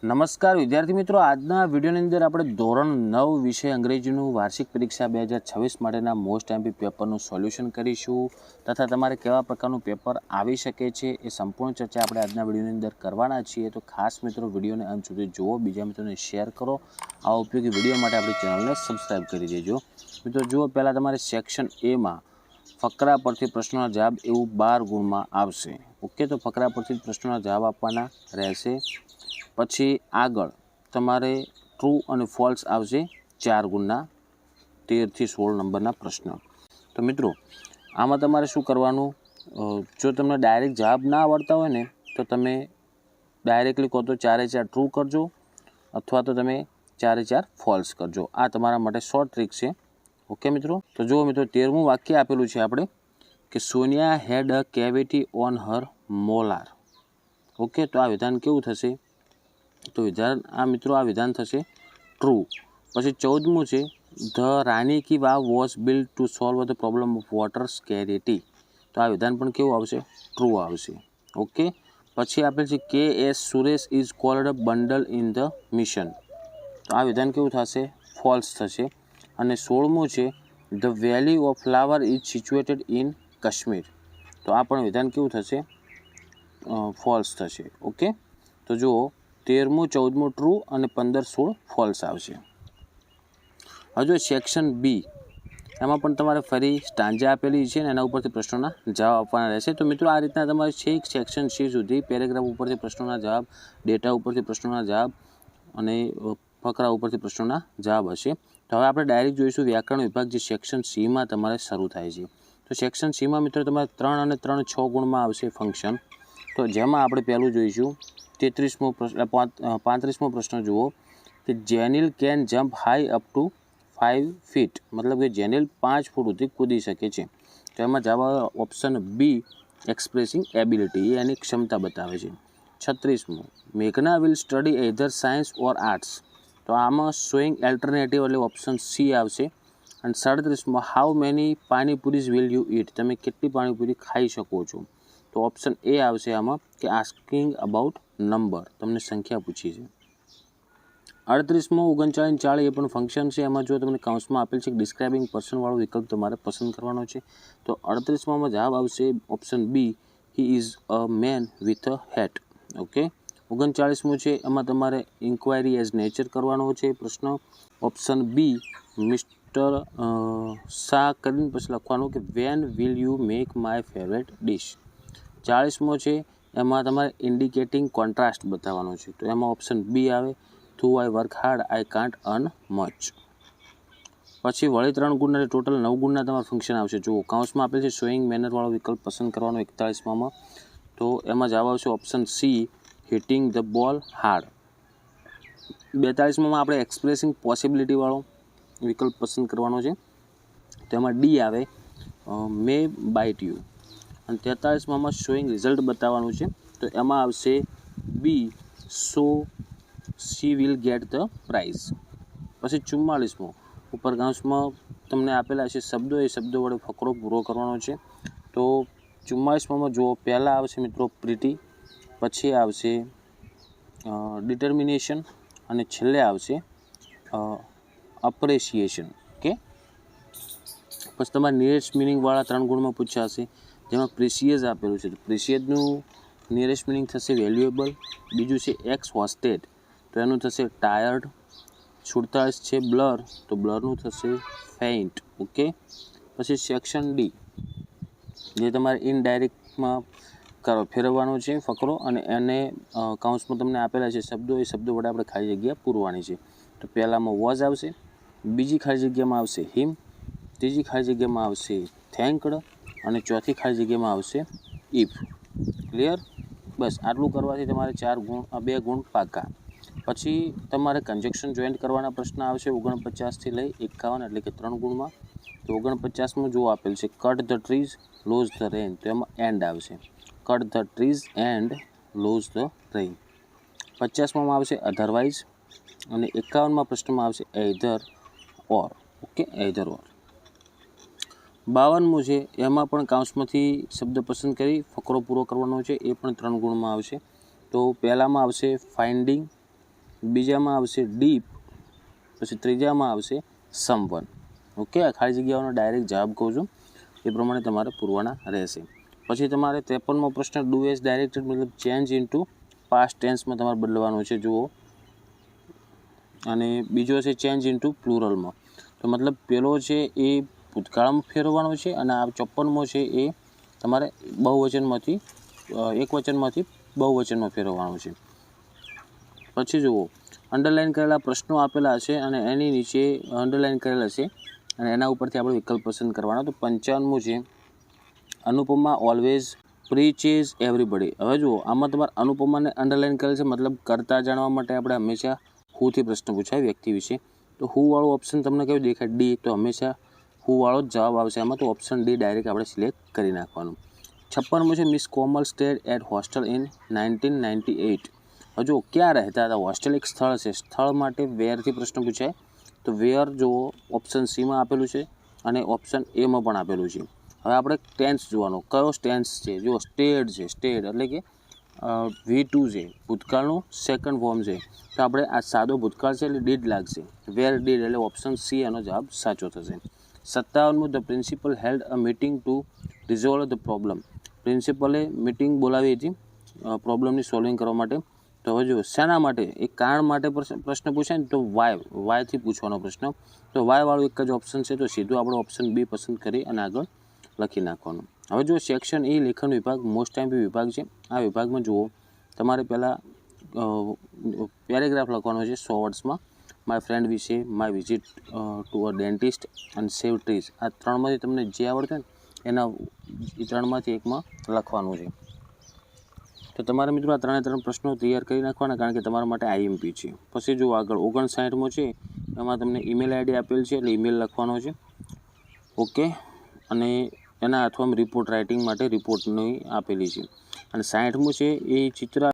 નમસ્કાર વિદ્યાર્થી મિત્રો, આજના વિડીયોની અંદર આપણે ધોરણ 9 વિષય અંગ્રેજીનું વાર્ષિક પરીક્ષા 2026 માટેના મોસ્ટ એમપી પેપરનું સોલ્યુશન કરીશું તથા તમારે કેવા પ્રકારનું પેપર આવી શકે છે એ સંપૂર્ણ ચર્ચા આપણે આજના વિડીયોની અંદર કરવાના છીએ। તો ખાસ મિત્રો વિડીયોને અંત સુધી જુઓ, બીજા મિત્રોને શેર કરો। આ ઉપયોગી વિડીયો માટે આપણી ચેનલને સબસ્ક્રાઈબ કરી દેજો। મિત્રો જુઓ, પહેલાં તમારે સેક્શન એમાં ફકરા પરથી પ્રશ્નોના જવાબ એવું 12 ગુણમાં આવશે। ઓકે, તો ફકરા પરથી પ્રશ્નોના જવાબ આપવાના રહેશે। પછી આગળ તમારે ટ્રુ અને ફોલ્સ આવશે 4 ગુણના 13 થી 16 નંબરના પ્રશ્ન। તો મિત્રો આમાં તમારે શું કરવાનું, જો તમને ડાયરેક્ટ જવાબ ના આવડતા હોય ને તો તમે ડાયરેક્ટલી કહો તો 4 ટ્રુ કરજો અથવા તો તમે 4 ફોલ્સ કરજો। આ તમારા માટે શોર્ટ ટ્રીક છે। ઓકે મિત્રો, તો જુઓ મિત્રો, 13મું વાક્ય આપેલું છે આપણે કે Sonia had a cavity on her molar. Okay, તો આ વિધાન કેવું થશે? તો વિધાન આ વિધાન થશે ટ્રુ। પછી 14મું છે the Rani ki Vav was build to solve the problem of water scarcity. તો આ વિધાન પણ કેવું આવશે? ટ્રુ આવશે। ઓકે, પછી આપેલ છે કે S Suresh is called bundle in the mission. તો આ વિધાન કેવું થશે? ફોલ્સ થશે। અને 16મું છે the valley of flower is situated in Kashmir. તો આ પણ વિધાન કેવું થશે? ફોલ્સ થશે। ઓકે, તો જુઓ 13મું 14મું ટ્રુ અને 15 16 ફોલ્સ આવશે। હજુ સેક્શન બી, એમાં પણ તમારે ફરી સ્ટાન્જા આપેલી છે ને એના ઉપરથી પ્રશ્નોના જવાબ આપવાના રહેશે। તો મિત્રો આ રીતના તમારે છેક સેક્શન સી સુધી પેરેગ્રાફ ઉપરથી પ્રશ્નોના જવાબ, ડેટા ઉપરથી પ્રશ્નોના જવાબ અને ફકરા ઉપરથી પ્રશ્નોના જવાબ હશે। તો હવે આપણે ડાયરેક્ટ જોઈશું વ્યાકરણ વિભાગ, જે સેક્શન सीમાં તમારે શરૂ થાય છે। તો સેક્શન सीમાં મિત્રો તમારે 3 અને 3 6 ગુણમાં આવશે ફંક્શન। તો જેમાં આપણે પહેલું જોઈશું 35મો પ્રશ્ન જુઓ કે Jenil can jump high up to 5 feet. મતલબ કે જેનિલ 5 ફૂટ સુધી કૂદી શકે છે। તો એમાં જવાબ આવે ઓપ્શન બી, એક્સપ્રેસિંગ એબિલિટી, એ એની ક્ષમતા બતાવે છે। 36મું મેઘના will study either science or arts. તો આમાં શોઈંગ એલ્ટરનેટિવ એટલે ઓપ્શન સી આવશે। અને 37મું how many panipuris will you eat. તમે કેટલી પાણીપુરી ખાઈ શકો છો? તો ઓપ્શન એ આવશે આમાં કે આસ્કિંગ અબાઉટ નંબર, તમને સંખ્યા પૂછી છે। 38મું 39 40 એ પણ ફંક્શન છે। એમાં જો તમને કાઉન્સમાં આપેલ છે કે ડિસ્ક્રાઇબિંગ પર્સનવાળો વિકલ્પ તમારે પસંદ કરવાનો છે। તો 38માં જવાબ આવશે option B, he is a man with a hat. Okay, 39મું છે એમાં તમારે ઇન્ક્વાયરી એઝ નેચર કરવાનો છે પ્રશ્ન। ઓપ્શન બી મિસ્ટર શાહ કરીને પછી લખવાનું કે when will you make my favourite dish. 40મો છે એમાં તમારે ઇન્ડિકેટિંગ કોન્ટ્રાસ્ટ બતાવવાનો છે। તો એમાં ઓપ્શન બી આવે though I work hard I can't earn much. પછી વળી 3 ગુણના ટોટલ 9 ગુણના તમારા ફંક્શન આવશે। જુઓ કાઉન્સમાં આપેલ છે શોઈંગ મેનરવાળો વિકલ્પ પસંદ કરવાનો 41માં। તો એમાં જવાબ આવશે option C, hitting the ball hard. 42માં આપણે એક્સપ્રેસિંગ પોસિબિલિટીવાળો વિકલ્પ પસંદ કરવાનો છે। તો એમાં ડી આવે મે બાઇટ યુ। અને 43માં શોઈંગ રિઝલ્ટ બતાવવાનું છે। તો એમાં આવશે B, so she will get the prize. પછી 44મો ઉપર કાઉન્સમાં તમને આપેલા છે શબ્દો, એ શબ્દો વડે ફકરો પૂરો કરવાનો છે। તો 44માં જુઓ, પહેલાં આવશે મિત્રો પ્રીટી, પછી આવશે ડિટર્મિનેશન અને છેલ્લે આવશે અપ્રેશિએશન। ઓકે, પછી તમારે નિયરેસ્ટ મિનિંગવાળા 3 ગુણમાં પૂછાશે, જેમાં પ્રિસિયસ આપેલું છે। તો પ્રિસિયસનું નિયરેસ્ટ મિનિંગ થશે વેલ્યુએબલ। બીજું છે એક્સ હોસ્ટેડ, તો એનું થશે ટાયર્ડ। 47 છે બ્લર, તો બ્લરનું થશે ફેઇન્ટ। ઓકે, પછી સેક્શન ડી, જે તમારે ઇનડાયરેક્ટમાં ફેરવવાનો છે ફકરો, અને એને કાઉન્સમાં તમને આપેલા છે શબ્દો, એ શબ્દો વડે આપણે ખાલી જગ્યા પૂરવાની છે। તો પહેલામાં વોઝ આવશે, બીજી ખાલી જગ્યામાં આવશે હિમ, ત્રીજી ખાલી જગ્યામાં આવશે થેન્કડ અને ચોથી ખાલી જગ્યામાં આવશે ઇફ। ક્લિયર? બસ આટલું કરવાથી તમારે 2 ગુણ પાકા। પછી તમારે કન્જક્શન જોઈન્ટ કરવાના પ્રશ્ન આવશે 49 થી લઈ 51, એટલે કે 3 ગુણમાં। તો 49માં જો આપેલ છે cut the trees lose the rain, તો એમાં એન્ડ આવશે, cut the trees and lose the rain. 50માં આવશે અધરવાઇઝ, અને 51માં પ્રશ્નમાં આવશે either or. Okay, either or. 52મું છે એમાં પણ કાઉન્સમાંથી શબ્દ પસંદ કરી ફકરો પૂરો કરવાનો છે, એ પણ 3 ગુણમાં આવશે। તો પહેલામાં આવશે ફાઇન્ડિંગ, બીજામાં આવશે ડીપ, પછી ત્રીજામાં આવશે સમવન. ઓકે, આ ખાલી જગ્યાઓનો ડાયરેક્ટ જવાબ કહું છું એ પ્રમાણે તમારે પૂરવાના રહેશે. પછી તમારે 53મો પ્રશ્ન, ડુ એઝ ડાયરેક્ટેડ મતલબ ચેન્જ ઇન્ટુ પાસ્ટ ટેન્સમાં તમારે બદલવાનું છે, જુઓ. અને બીજો છે ચેન્જ ઇન્ટુ પ્લુરલમાં, તો મતલબ પેલો છે એ ભૂતકાળમાં ફેરવવાનો છે અને આ 54મો છે એ તમારે બહુવચનમાંથી એકવચનમાંથી બહુવચનમાં ફેરવવાનો છે. પછી જુઓ, અંડરલાઇન કરેલા પ્રશ્નો આપેલા હશે અને એની નીચે અંડરલાઇન કરેલા છે અને એના ઉપરથી આપણે વિકલ્પ પસંદ કરવાનો. તો 55મું છે, અનુપમા ઓલવેઝ પ્રીચીઝ એવરીબડી. હવે જુઓ, આમાં તમારે અનુપમાને અંડરલાઇન કરેલ છે, મતલબ કરતા જાણવા માટે આપણે હંમેશા હુથી પ્રશ્ન પૂછાય વ્યક્તિ વિશે. તો હું વાળું ઓપ્શન તમને કયું દેખાય? ડી. તો હંમેશા હું વાળો જ જવાબ આવશે આમાં, તો ઓપ્શન ડી ડાયરેક્ટ આપણે સિલેક્ટ કરી નાખવાનું. 56મું છે, miss Komal stayed at hostel in 1998. હજુ ક્યાં રહેતા હતા? હોસ્ટેલ એક સ્થળ છે, સ્થળ માટે વેરથી પ્રશ્ન પૂછાય. તો વેર જુઓ ઓપ્શન સીમાં આપેલું છે અને ઓપ્શન એમાં પણ આપેલું છે. હવે આપણે ટેન્સ જોવાનો, કયો ટેન્સ છે? જુઓ સ્ટેડ છે, સ્ટેડ એટલે કે V2 છે, ભૂતકાળનું સેકન્ડ ફોર્મ છે. તો આપણે આ સાદો ભૂતકાળ છે એટલે ડીડ લાગશે, વેર ડીડ, એટલે ઓપ્શન સી એનો જવાબ સાચો થશે. 57મું, the principal held a meeting to resolve the problem. પ્રિન્સિપલે મિટિંગ બોલાવી હતી પ્રોબ્લેમની સોલ્વિંગ કરવા માટે. તો હવે જો શેના માટે? એક કારણ માટે પ્રશ્ન પૂછાય ને, તો વાયથી પૂછવાનો પ્રશ્ન. તો વાયવાળું એક જ ઓપ્શન છે, તો સીધું આપણે ઓપ્શન બી પસંદ કરી અને આગળ લખી નાખવાનું. હવે જો સેક્શન એ લેખન વિભાગ મોસ્ટ ટાઈમ્પી વિભાગ છે. આ વિભાગમાં જુઓ, તમારે પહેલાં પેરેગ્રાફ લખવાનો છે 100 વર્ડ્સમાં. માય ફ્રેન્ડ વિશે, my visit to a dentist અને સેવ ટ્રીઝ. આ ત્રણમાંથી તમને જે આવડશે ને એના એ ત્રણમાંથી એકમાં લખવાનું છે. તો તમારે મિત્રો આ 3 પ્રશ્નો તૈયાર કરી નાખવાના, કારણ કે તમારા માટે આઈએમપી છે. પછી જો આગળ 59મો છે, એમાં તમને ઈમેલ આઈડી આપેલ છે એટલે ઈમેલ લખવાનો છે. ઓકે, અને એના અથવા રિપોર્ટ રાઇટિંગ માટે રિપોર્ટની આપેલી છે. અને 60મું છે એ ચિત્ર